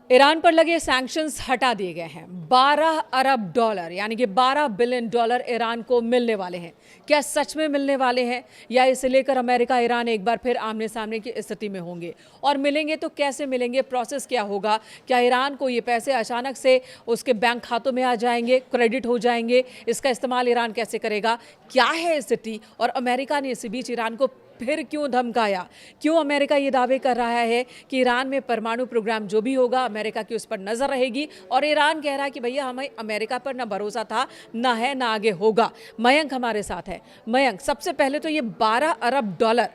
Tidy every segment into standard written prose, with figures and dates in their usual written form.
Iran पर लगे sanctions हटा दिए गए हैं। 12 अरब डॉलर यानी कि 12 बिलियन डॉलर ईरान को मिलने वाले हैं। क्या सच में मिलने वाले हैं या इसे लेकर अमेरिका ईरान एक बार फिर आमने सामने की स्थिति में होंगे? और मिलेंगे तो कैसे मिलेंगे, प्रोसेस क्या होगा? क्या ईरान को ये पैसे अचानक से उसके बैंक खातों में आ जाएंगे, क्रेडिट हो जाएंगे? इसका इस्तेमाल ईरान कैसे करेगा? क्या है स्थिति? और अमेरिका ने इसी बीच ईरान को फिर क्यों धमकाया? क्यों अमेरिका ये दावे कर रहा है कि ईरान में परमाणु प्रोग्राम जो भी होगा अमेरिका की उस पर नजर रहेगी, और ईरान कह रहा है कि भैया हमें अमेरिका पर ना भरोसा था, ना है, ना आगे होगा। मयंक हमारे साथ है। मयंक, सबसे पहले तो ये 12 अरब डॉलर,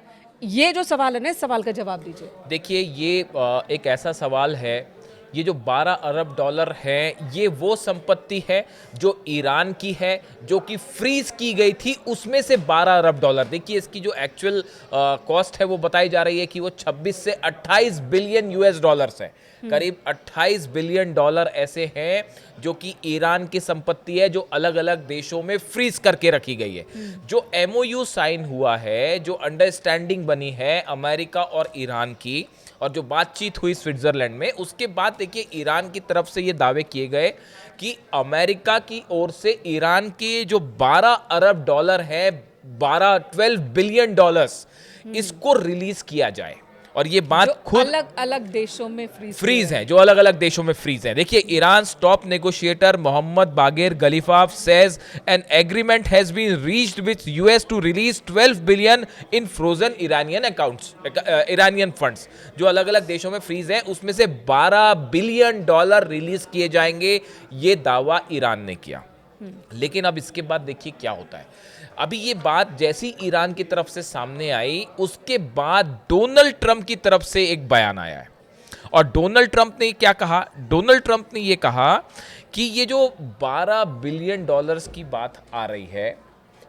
ये जो सवाल है ना, इस सवाल का जवाब दीजिए। देखिए ये एक ऐसा सवाल है, ये जो 12 अरब डॉलर है ये वो संपत्ति है जो ईरान की है, जो कि फ्रीज की गई थी, उसमें से 12 अरब डॉलर। देखिए इसकी जो एक्चुअल कॉस्ट है वो बताई जा रही है कि वो 26 से 28 बिलियन यूएस डॉलर्स है। करीब 28 बिलियन डॉलर ऐसे हैं जो कि ईरान की संपत्ति है, जो अलग अलग देशों में फ्रीज करके रखी गई है। जो एमओयू साइन हुआ है, जो अंडरस्टैंडिंग बनी है अमेरिका और ईरान की, और जो बातचीत हुई स्विट्जरलैंड में, उसके बाद देखिए ईरान की तरफ से ये दावे किए गए कि अमेरिका की ओर से ईरान के जो 12 अरब डॉलर है, 12 बिलियन डॉलर्स, इसको रिलीज किया जाए। और ये बात खुद अलग अलग देशों में फ्रीज है, जो अलग अलग देशों में फ्रीज है। देखिए Iran top negotiator Mohammad Bagher Ghalibaf says an agreement has been reached with US to release 12 billion in frozen Iranian accounts, Iranian funds, जो अलग अलग देशों में फ्रीज है, उसमें से 12 बिलियन डॉलर रिलीज किए जाएंगे, ये दावा ईरान ने किया। लेकिन अब इसके बाद देखिए क्या होता है। अभी ये बात जैसी ईरान की तरफ से सामने आई, उसके बाद डोनाल्ड ट्रंप की तरफ से एक बयान आया है। और डोनाल्ड ट्रंप ने क्या कहा? डोनाल्ड ट्रंप ने ये कहा कि ये जो 12 बिलियन डॉलर्स की बात आ रही है,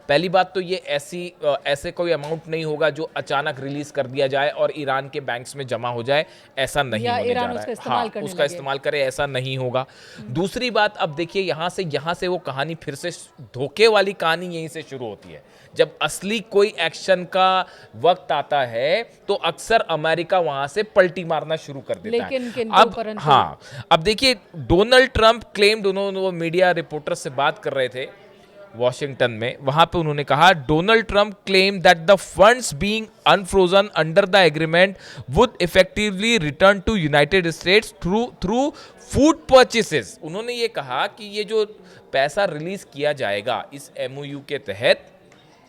पहली बात तो ये ऐसे कोई अमाउंट नहीं होगा जो अचानक रिलीज कर दिया जाए और ईरान के बैंक्स में जमा हो जाए, ऐसा नहीं होने जा रहा है। हाँ, उसका इस्तेमाल करे, ऐसा नहीं होगा। दूसरी बात, अब देखिए यहाँ से वो कहानी फिर से, धोखे वाली कहानी यहीं से शुरू होती है। जब असली कोई एक्शन का वक्त आता है तो अक्सर अमेरिका वहां से पलटी मारना शुरू कर देता है। अब हाँ, अब देखिए डोनाल्ड ट्रंप क्लेम, दोनों वो मीडिया रिपोर्टर से बात कर रहे थे वॉशिंगटन में, वहां पे उन्होंने कहा Donald Trump claim that the funds being unfrozen under the agreement would effectively return to United States through food purchases. उन्होंने ये कहा कि ये जो पैसा रिलीज किया जाएगा इस एमओयू के तहत,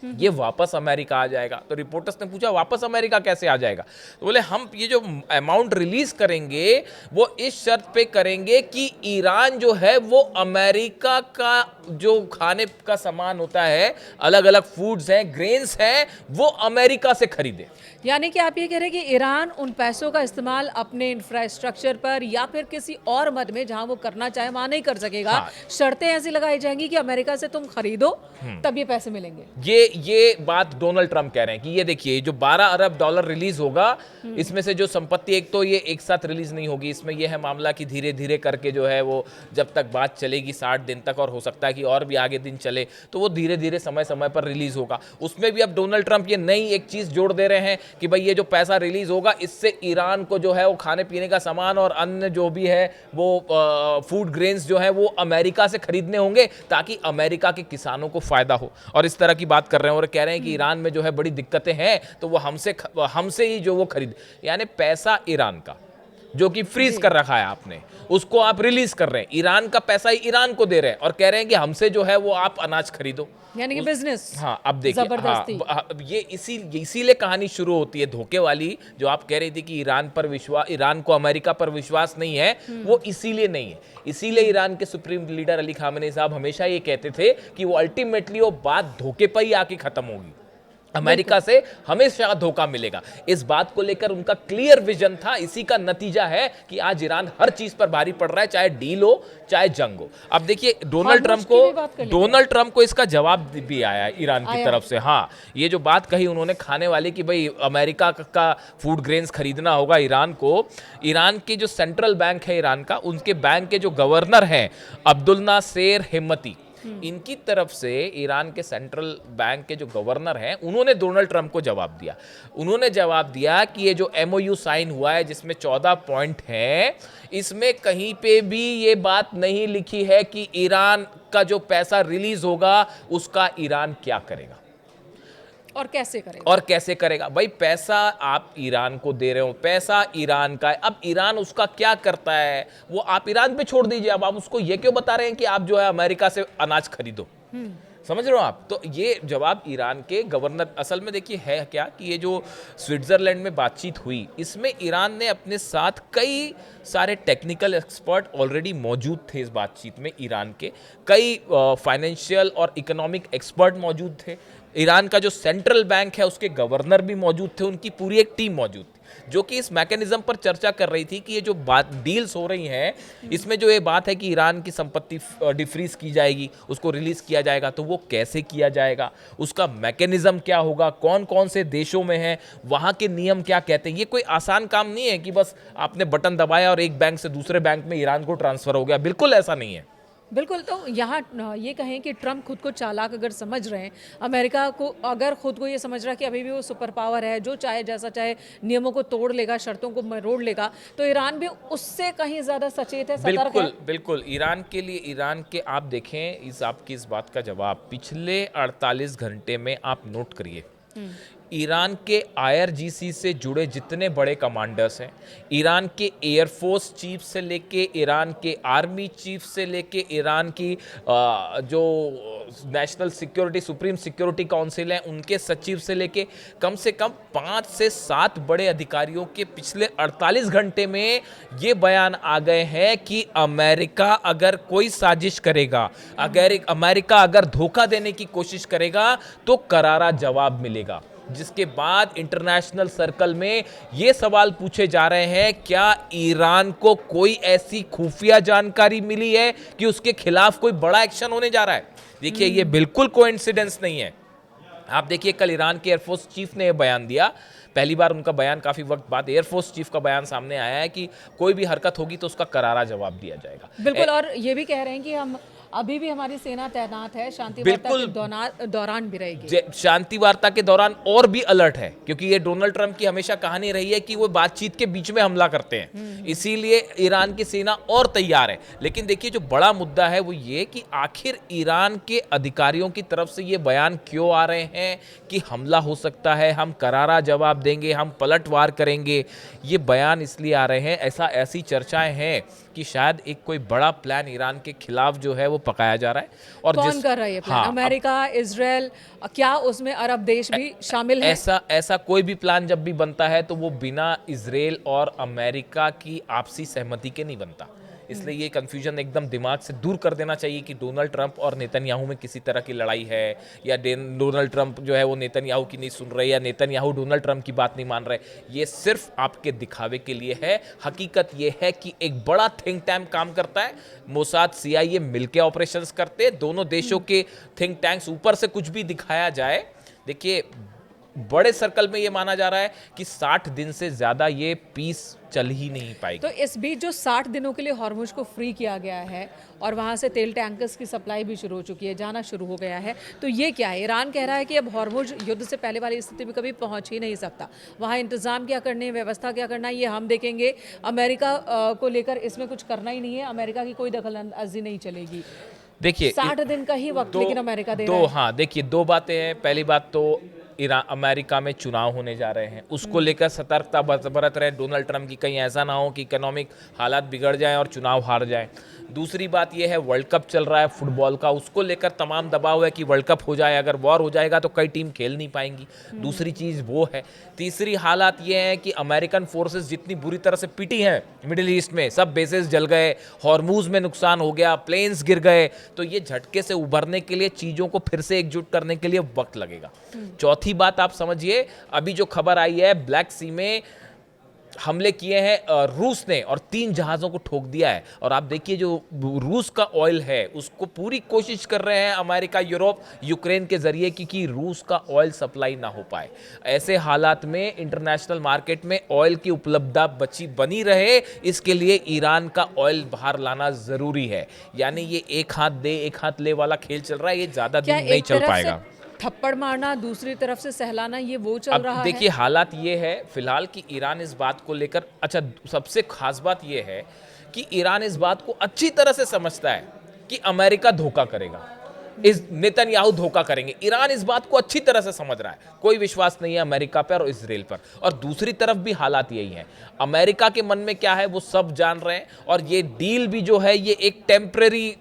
ये वापस अमेरिका आ जाएगा। तो रिपोर्टर्स ने पूछा वापस अमेरिका कैसे आ जाएगा? तो बोले हम ये जो अमाउंट रिलीज करेंगे वो इस शर्त पे करेंगे कि ईरान जो है वो अमेरिका का जो खाने का सामान होता है, अलग अलग फूड्स हैं, ग्रेन्स हैं, वो अमेरिका से खरीदे। यानी कि आप ये कह रहे हैं कि ईरान उन पैसों का इस्तेमाल अपने इंफ्रास्ट्रक्चर पर या फिर किसी और मद में जहां वो करना चाहे वहां नहीं कर सकेगा। हाँ। शर्तें ऐसी लगाई जाएंगी कि अमेरिका से तुम खरीदो तब ये पैसे मिलेंगे। ये बात डोनाल्ड ट्रंप कह रहे हैं कि ये देखिए जो 12 अरब डॉलर रिलीज होगा, इसमें से जो संपत्ति, एक तो ये एक साथ रिलीज नहीं होगी, इसमें ये है मामला कि धीरे धीरे करके जो है वो, जब तक बात चलेगी 60 दिन तक, और हो सकता है कि और भी आगे दिन चले, तो वो धीरे धीरे समय समय पर रिलीज होगा। उसमें भी अब डोनाल्ड ट्रंप ये नई एक चीज जोड़ दे रहे हैं कि भाई ये जो पैसा रिलीज होगा इससे ईरान को जो है वो खाने पीने का सामान और अन्य जो भी है वो फूड ग्रेन्स जो है वो अमेरिका से खरीदने होंगे, ताकि अमेरिका के किसानों को फायदा हो। और इस तरह की बात कर रहे हैं और कह रहे हैं कि ईरान में जो है बड़ी दिक्कतें हैं, तो वो हमसे ही जो वो खरीद, यानी पैसा ईरान का जो कि फ्रीज कर रखा है आपने, उसको आप रिलीज कर रहे हैं। ईरान का पैसा ही ईरान को दे रहे हैं और कह रहे हैं कि हमसे जो है वो आप अनाज खरीदो, यानी कि बिजनेस। हाँ, अब देखिए, हाँ, ये इसीलिए कहानी शुरू होती है धोखे वाली, जो आप कह रही थी कि ईरान को अमेरिका पर विश्वास नहीं है, वो इसीलिए नहीं है। इसीलिए ईरान के सुप्रीम लीडर अली खामेनी साहब हमेशा ये कहते थे कि वो अल्टीमेटली वो बात धोखे पर ही आके खत्म होगी, अमेरिका से हमेशा धोखा मिलेगा। इस बात को लेकर उनका क्लियर विजन था। इसी का नतीजा है कि आज ईरान हर चीज पर भारी पड़ रहा है, चाहे डील हो चाहे जंग हो। अब देखिए डोनाल्ड ट्रंप को इसका जवाब भी आया ईरान की तरफ से। हाँ, ये जो बात कही उन्होंने खाने वाली कि भाई अमेरिका का फूड ग्रेन्स खरीदना होगा ईरान को, ईरान के जो सेंट्रल बैंक है ईरान का, उनके बैंक के जो गवर्नर हैं अब्दुल नासेर हिम्मती, इनकी तरफ से ईरान के सेंट्रल बैंक के जो गवर्नर हैं उन्होंने डोनाल्ड ट्रंप को जवाब दिया। उन्होंने जवाब दिया कि ये जो MOU साइन हुआ है जिसमें 14 पॉइंट हैं, इसमें कहीं पे भी ये बात नहीं लिखी है कि ईरान का जो पैसा रिलीज होगा उसका ईरान क्या करेगा और कैसे करेगा। भाई पैसा आप ईरान को दे रहे हो, पैसा ईरान का है, अब ईरान उसका क्या करता है वो आप ईरान पे छोड़ दीजिए। अब आप उसको ये क्यों बता रहे हैं कि आप जो है अमेरिका से अनाज खरीदो, समझ रहे हो आप। तो ये जवाब ईरान के गवर्नर, असल में देखिए है क्या कि ये जो स्विट्जरलैंड में बातचीत हुई इसमें ईरान ने अपने साथ कई सारे टेक्निकल एक्सपर्ट ऑलरेडी मौजूद थे। इस बातचीत में ईरान के कई फाइनेंशियल और इकोनॉमिक एक्सपर्ट मौजूद थे। ईरान का जो सेंट्रल बैंक है उसके गवर्नर भी मौजूद थे, उनकी पूरी एक टीम मौजूद थी जो कि इस मैकेनिज्म पर चर्चा कर रही थी कि ये जो बात डील्स हो रही हैं इसमें जो ये बात है कि ईरान की संपत्ति डिफ्रीज की जाएगी, उसको रिलीज किया जाएगा, तो वो कैसे किया जाएगा, उसका मैकेनिज्म क्या होगा, कौन कौन से देशों में है, वहाँ के नियम क्या कहते हैं। ये कोई आसान काम नहीं है कि बस आपने बटन दबाया और एक बैंक से दूसरे बैंक में ईरान को ट्रांसफर हो गया, बिल्कुल ऐसा नहीं है। बिल्कुल। तो यहाँ ये कहें कि ट्रंप खुद को चालाक अगर समझ रहे हैं, अमेरिका को अगर खुद को ये समझ रहा है कि अभी भी वो सुपर पावर है, जो चाहे जैसा चाहे नियमों को तोड़ लेगा, शर्तों को मरोड़ लेगा, तो ईरान भी उससे कहीं ज़्यादा सचेत है, सतर्क है। बिल्कुल ईरान के लिए, ईरान के आप देखें आपकी इस बात का जवाब पिछले 48 घंटे में आप नोट करिए। ईरान के IRGC से जुड़े जितने बड़े कमांडर्स हैं, ईरान के एयरफोर्स चीफ से लेके ईरान के आर्मी चीफ से लेके ईरान की जो national security supreme security council है उनके सचिव से लेके कम से कम 5 से 7 बड़े अधिकारियों के पिछले 48 घंटे में ये बयान आ गए हैं कि अमेरिका अगर कोई साजिश करेगा, अगर अमेरिका अगर धोखा देने की कोशिश करेगा तो करारा जवाब मिलेगा। जिसके बाद इंटरनेशनल सर्कल में ये सवाल पूछे जा रहे हैं, क्या ईरान को कोई ऐसी खुफिया जानकारी मिली है कि उसके खिलाफ कोई बड़ा एक्शन होने जा रहा है। देखिए ये बिल्कुल कोइंसिडेंस नहीं है। आप देखिए कल ईरान के एयरफोर्स चीफ ने यह बयान दिया, पहली बार उनका बयान काफी वक्त बाद एयरफोर्स चीफ का बयान सामने आया है कि कोई भी हरकत होगी तो उसका करारा जवाब दिया जाएगा। बिल्कुल। और ये भी कह रहे हैं कि हम अभी भी हमारी सेना तैनात है, शांति वार्ता के दौरान भी रहेगी। शांति वार्ता के दौरान और भी अलर्ट है, क्योंकि ये डोनाल्ड ट्रंप की हमेशा कहानी रही है कि वो बातचीत के बीच में हमला करते हैं, इसीलिए ईरान की सेना और तैयार है। लेकिन देखिए जो बड़ा मुद्दा है वो ये कि आखिर ईरान के अधिकारियों की तरफ से ये बयान क्यों आ रहे हैं कि हमला हो सकता है, हम करारा जवाब देंगे, हम पलटवार करेंगे। ये बयान इसलिए आ रहे हैं, ऐसी चर्चाएं हैं कि शायद एक कोई बड़ा प्लान ईरान के खिलाफ जो है वो पकाया जा रहा है। और कौन कर रहा है ये प्लान? हाँ, अमेरिका, इजराइल, क्या उसमें अरब देश भी शामिल है? ऐसा कोई भी प्लान जब भी बनता है तो वो बिना इजराइल और अमेरिका की आपसी सहमति के नहीं बनता। इसलिए ये कंफ्यूजन एकदम दिमाग से दूर कर देना चाहिए कि डोनाल्ड ट्रंप और नेतन्याहू में किसी तरह की लड़ाई है, या डोनाल्ड ट्रंप जो है वो नेतन्याहू की नहीं सुन रहे, या नेतन्याहू डोनाल्ड ट्रंप की बात नहीं मान रहे। ये सिर्फ आपके दिखावे के लिए है। हकीकत ये है कि एक बड़ा थिंक टैंक काम करता है, मोसाद CIA मिलके ऑपरेशंस करते हैं, दोनों देशों के थिंक टैंक्स, ऊपर से कुछ भी दिखाया जाए। देखिए बड़े सर्कल में ये माना जा रहा है कि 60 दिन से ज्यादा ये पीस चल ही नहीं पाएगी। तो इस बीच जो 60 दिनों के लिए हॉर्मुज को फ्री किया गया है और वहाँ से तेल टैंकर्स की सप्लाई भी शुरू हो चुकी है, जाना शुरू हो गया है, तो ये क्या है? ईरान कह रहा है कि अब हॉर्मुज युद्ध से पहले वाली स्थिति में कभी पहुँच ही नहीं सकता, वहाँ इंतजाम क्या करने, व्यवस्था क्या करना ये हम देखेंगे, अमेरिका को लेकर इसमें कुछ करना ही नहीं है, अमेरिका की कोई दखलअंदाजी नहीं चलेगी। देखिए 60 दिन का ही वक्त लेकिन अमेरिका दे रहा है। हाँ देखिए दो बातें हैं। पहली बात तो अमेरिका में चुनाव होने जा रहे हैं, उसको लेकर सतर्कता बरत रहे डोनाल्ड ट्रंप की, कहीं ऐसा ना हो कि इकोनॉमिक हालात बिगड़ जाएं और चुनाव हार जाएं। दूसरी बात यह है वर्ल्ड कप चल रहा है फुटबॉल का, उसको लेकर तमाम दबाव है कि वर्ल्ड कप हो जाए, अगर वॉर हो जाएगा तो कई टीम खेल नहीं पाएंगी, दूसरी चीज़ वो है। तीसरी हालात ये है कि अमेरिकन फोर्सेस जितनी बुरी तरह से पिटी हैं मिडिल ईस्ट में, सब बेसेस जल गए, हॉर्मुज में नुकसान हो गया, प्लेन्स गिर गए, तो ये झटके से उभरने के लिए, चीज़ों को फिर से एकजुट करने के लिए वक्त लगेगा। चौथी बात आप समझिए, अभी जो खबर आई है ब्लैक सी में हमले किए हैं रूस ने और 3 जहाज़ों को ठोक दिया है। और आप देखिए जो रूस का ऑयल है उसको पूरी कोशिश कर रहे हैं अमेरिका, यूरोप, यूक्रेन के ज़रिए कि रूस का ऑयल सप्लाई ना हो पाए। ऐसे हालात में इंटरनेशनल मार्केट में ऑयल की उपलब्धता बनी रहे, इसके लिए ईरान का ऑयल बाहर लाना ज़रूरी है। यानी ये एक हाथ दे एक हाथ ले वाला खेल चल रहा है, ये ज़्यादा दिन नहीं चल पाएगा। थप्पड़ मारना, दूसरी तरफ से सहलाना, ये वो चल रहा है। देखिए हालात ये है फिलहाल कि ईरान इस बात को लेकर, अच्छा सबसे खास बात ये है कि ईरान इस बात को अच्छी तरह से समझता है कि अमेरिका धोखा करेगा, इस नेतन्याहू धोखा करेंगे। ईरान इस बात को अच्छी तरह से समझ रहा है, कोई विश्वास नहीं है अमेरिका पर और इजराइल पर। और दूसरी तरफ भी हालात यही हैं, अमेरिका के मन में क्या है वो सब जान रहे हैं। और ये डील भी जो है ये एक टेम्परेरी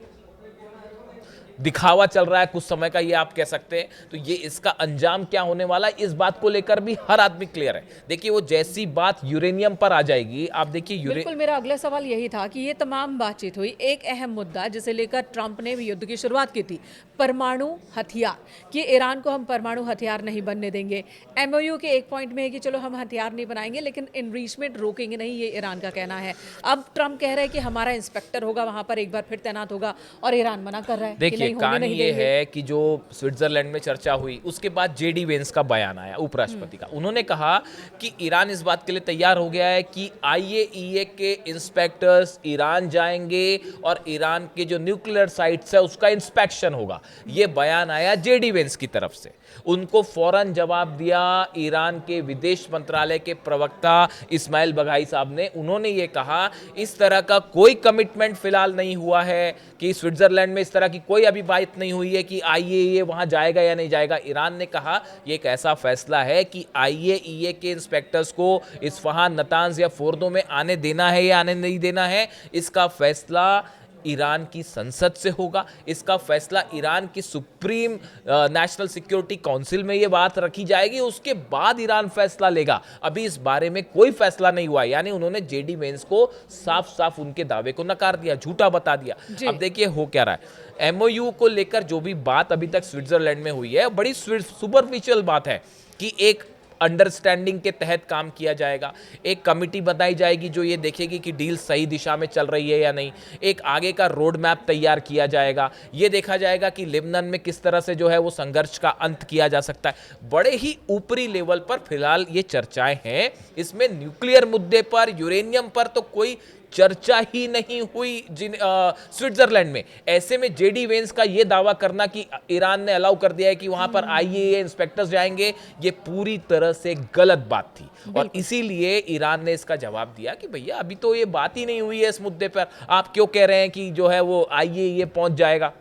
दिखावा चल रहा है कुछ समय का, ये आप कह सकते हैं। तो ये इसका अंजाम क्या होने वाला है इस बात को लेकर भी हर आदमी क्लियर है। देखिए वो जैसी बात यूरेनियम पर आ जाएगी, आप देखिए बिल्कुल, मेरा अगला सवाल यही था कि ये तमाम बातचीत हुई, एक अहम मुद्दा जिसे लेकर ट्रंप ने भी युद्ध की शुरुआत की थी, परमाणु हथियार, कि ईरान को हम परमाणु हथियार नहीं बनने देंगे। एमओयू के एक पॉइंट में है कि चलो हम हथियार नहीं बनाएंगे लेकिन इनरिचमेंट रोकेंगे नहीं, ये ईरान का कहना है। अब ट्रंप कह रहे हैं कि हमारा इंस्पेक्टर होगा वहां पर, एक बार फिर तैनात होगा, और ईरान मना कर रहा है। देखिए कहानी ये है कि जो स्विट्जरलैंड में चर्चा हुई उसके बाद जेडी वेंस का बयान आया उपराष्ट्रपति का। उन्होंने कहा कि ईरान इस बात के लिए तैयार हो गया है कि आईएईए के इंस्पेक्टर्स ईरान जाएंगे और ईरान के जो न्यूक्लियर साइट्स है उसका इंस्पेक्शन होगा। ये बयान आया जेडी वेंस की तरफ से। उनको फौरन जवाब दिया ईरान के विदेश मंत्रालय के प्रवक्ता इस्माइल बघाई साहब ने। उन्होंने ये कहा इस तरह का कोई कमिटमेंट फिलहाल नहीं हुआ है कि स्विट्जरलैंड में इस तरह की कोई अभी बात नहीं हुई है कि आईएईए वहां जाएगा या नहीं जाएगा। ईरान ने कहा यह एक ऐसा फैसला है कि आईएईए के इंस्पेक्टर्स को इस्फहान, नतांज या फोर्दो में आने देना है या आने नहीं देना है, इसका फैसला ईरान की संसद से होगा। इसका फैसला ईरान की सुप्रीम नेशनल सिक्योरिटी काउंसिल में ये बात रखी जाएगी, उसके बाद ईरान फैसला लेगा। अभी इस बारे में कोई फैसला नहीं हुआ। यानी उन्होंने जेडी वेंस को साफ साफ उनके दावे को नकार दिया, झूठा बता दिया। अब देखिए हो क्या रहा है। एमओयू को लेकर जो भी बात अभी तक स्विट्जरलैंड में हुई है बड़ी सुपरफिशियल बात है कि एक अंडरस्टैंडिंग के तहत काम किया जाएगा, एक कमिटी बनाई जाएगी जो ये देखेगी कि डील सही दिशा में चल रही है या नहीं, एक आगे का रोड मैप तैयार किया जाएगा, ये देखा जाएगा कि लेबनान में किस तरह से जो है वो संघर्ष का अंत किया जा सकता है। बड़े ही ऊपरी लेवल पर फिलहाल ये चर्चाएं हैं। इसमें न्यूक्लियर मुद्दे पर, यूरेनियम पर तो कोई चर्चा ही नहीं हुई स्विट्जरलैंड में। ऐसे में जेडी वेंस का यह दावा करना कि ईरान ने अलाउ कर दिया है कि वहां पर आईएईए इंस्पेक्टर्स जाएंगे, ये पूरी तरह से गलत बात थी। और इसीलिए ईरान ने इसका जवाब दिया कि भैया अभी तो ये बात ही नहीं हुई है इस मुद्दे पर, आप क्यों कह रहे हैं कि जो है वो आईएईए पहुंच जाएगा।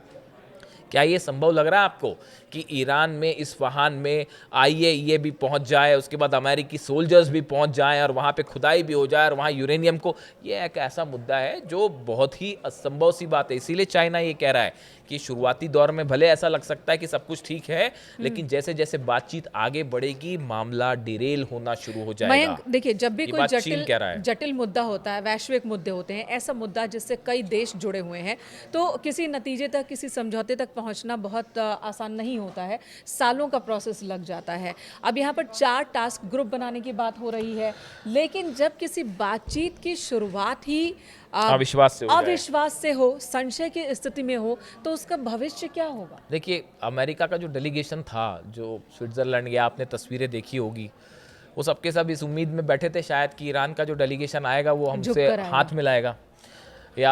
क्या ये संभव लग रहा है आपको कि ईरान में, इस्फहान में आईएईए भी पहुंच जाए, उसके बाद अमेरिकी सोल्जर्स भी पहुंच जाएं और वहां पे खुदाई भी हो जाए और वहां यूरेनियम को, ये एक ऐसा मुद्दा है जो बहुत ही असंभव सी बात है। इसीलिए चाइना ये कह रहा है कि शुरुआती दौर में भले ऐसा लग सकता है कि सब कुछ ठीक है, लेकिन जैसे जैसे बातचीत आगे बढ़ेगी मामला डिरेल होना शुरू हो जाएगा। देखिए जब भी कोई जटिल मुद्दा होता है, वैश्विक मुद्दे होते हैं, ऐसा मुद्दा जिससे कई देश जुड़े हुए हैं, तो किसी नतीजे तक, किसी समझौते तक पहुंचना बहुत आसान नहीं होता है, सालों का प्रोसेस लग जाता है। अब यहाँ पर 4 टास्क ग्रुप बनाने की बात हो रही है, लेकिन जब किसी बातचीत की शुरुआत ही अविश्वास से हो, संशय की स्थिति में हो, तो उसका भविष्य क्या होगा? देखिए अमेरिका का जो डेलीगेशन था जो स्विट्जरलैंड गया, आपने तस्वीरें देखी होगी, वो सबके सब इस उम्मीद में बैठे थे शायद कि ईरान का जो डेलीगेशन आएगा वो हमसे हाथ मिलाएगा, या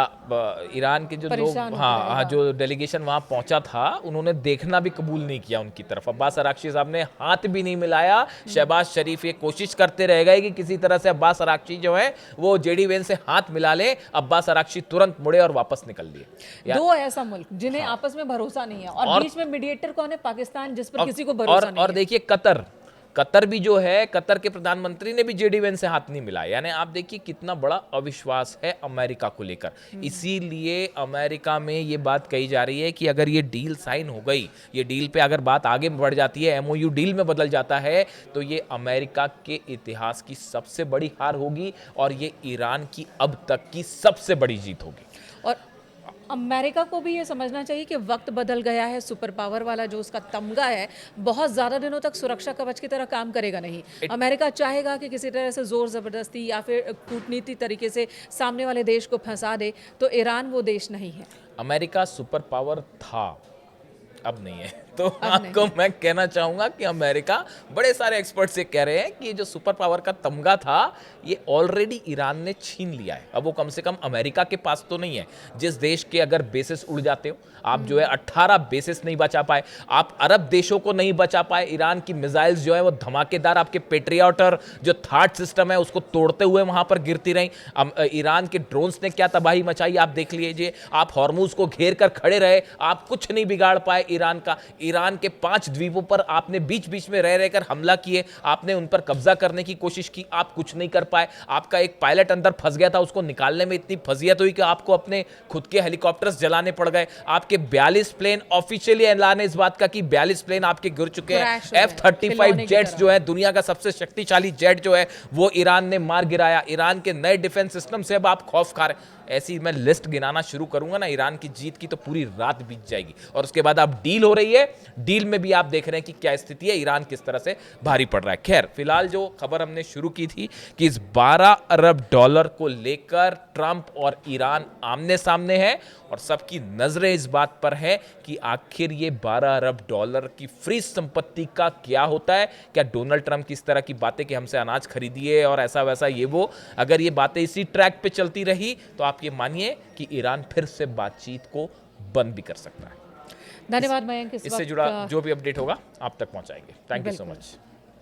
ईरान के जो लोग, हाँ जो डेलीगेशन वहाँ पहुँचा था, उन्होंने देखना भी कबूल नहीं किया उनकी तरफ। अब्बास अराक्ची साहब ने हाथ भी नहीं मिलाया। शहबाज शरीफ ये कोशिश करते रह गए कि किसी तरह से अब्बास अराक्ची जो है वो जेडी वेंस से हाथ मिला ले। अब्बास अराक्ची तुरंत मुड़े और वापस निकल दिए। दो ऐसा मुल्क जिन्हें आपस में भरोसा नहीं है, और बीच में मीडिएटर कौन है? पाकिस्तान, जिस पर किसी को भरोसा नहीं है। और देखिए कतर भी जो है, कतर के प्रधानमंत्री ने भी जेडी वेंस से हाथ नहीं मिलाया। यानी आप देखिए कितना बड़ा अविश्वास है अमेरिका को लेकर। इसीलिए अमेरिका में ये बात कही जा रही है कि अगर ये डील साइन हो गई, ये डील पे अगर बात आगे बढ़ जाती है, एमओयू डील में बदल जाता है, तो ये अमेरिका के इतिहास की सबसे बड़ी हार होगी और ये ईरान की अब तक की सबसे बड़ी जीत होगी। और अमेरिका को भी ये समझना चाहिए कि वक्त बदल गया है, सुपर पावर वाला जो उसका तमगा है बहुत ज़्यादा दिनों तक सुरक्षा कवच की तरह काम करेगा नहीं। अमेरिका चाहेगा कि किसी तरह से ज़ोर ज़बरदस्ती या फिर कूटनीति तरीके से सामने वाले देश को फंसा दे, तो ईरान वो देश नहीं है। अमेरिका सुपर पावर था, अब नहीं है। तो आपको मैं कहना चाहूंगा कि अमेरिका, बड़े सारे एक्सपर्ट्स ये कह रहे हैं कि ये जो सुपर पावर का तमगा था ये ऑलरेडी ईरान ने छीन लिया है। अब वो कम से कम अमेरिका के पास तो नहीं है। जिस देश के अगर बेसिस उड़ जाते हो आप, जो है 18 बेसिस नहीं बचा पाए, आप अरब देशों को नहीं बचा पाए, ईरान की मिसाइल्स जो है वो धमाकेदार आपके पेट्रियट और जो थार्ड सिस्टम है उसको तोड़ते हुए वहां पर गिरती रही। ईरान के ड्रोन्स ने क्या तबाही मचाई आप देख लीजिए। आप हॉर्मुज को घेर कर खड़े रहे, आप कुछ नहीं बिगाड़ पाए ईरान का। ईरान के 5 द्वीपों पर आपने बीच बीच में रह रहकर हमला किए, आपने उन पर कब्जा करने की कोशिश की, आप कुछ नहीं कर पाए। आपका एक पायलट अंदर फंस गया था, उसको निकालने में इतनी फजीयत हुई कि आपको अपने खुद के हेलीकॉप्टर्स जलाने पड़ गए। आपके 42 प्लेन, ऑफिशियली ऐलान है इस बात का कि 42 प्लेन आपके गिर चुके हैं। F-35 जेट्स जो है, दुनिया का सबसे शक्तिशाली जेट जो है वो ईरान ने मार गिराया। ईरान के नए डिफेंस सिस्टम से अब आप खौफ खा रहे। ऐसी मैं लिस्ट गिनाना शुरू करूंगा ना ईरान की जीत की, तो पूरी रात बीत जाएगी। और उसके बाद अब डील हो रही है, डील में भी आप देख रहे हैं कि क्या स्थिति है, ईरान किस तरह से भारी पड़ रहा है। खैर, फिलहाल जो खबर हमने शुरू की थी कि इस 12 अरब डॉलर को लेकर ट्रंप और ईरान आमने सामने है और सबकी नजरें इस बात पर है कि आखिर ये 12 अरब डॉलर की फ्री संपत्ति का क्या होता है। क्या डोनाल्ड ट्रंप की इस तरह की बातें कि हमसे अनाज खरीदिए और ऐसा वैसा ये वो, अगर ये बातें इसी ट्रैक पे चलती रही तो आप ये मानिए कि ईरान फिर से बातचीत को बंद भी कर सकता है। धन्यवाद मयंक। इससे जुड़ा जो भी अपडेट होगा आप तक पहुंचाएंगे। Thank you so much.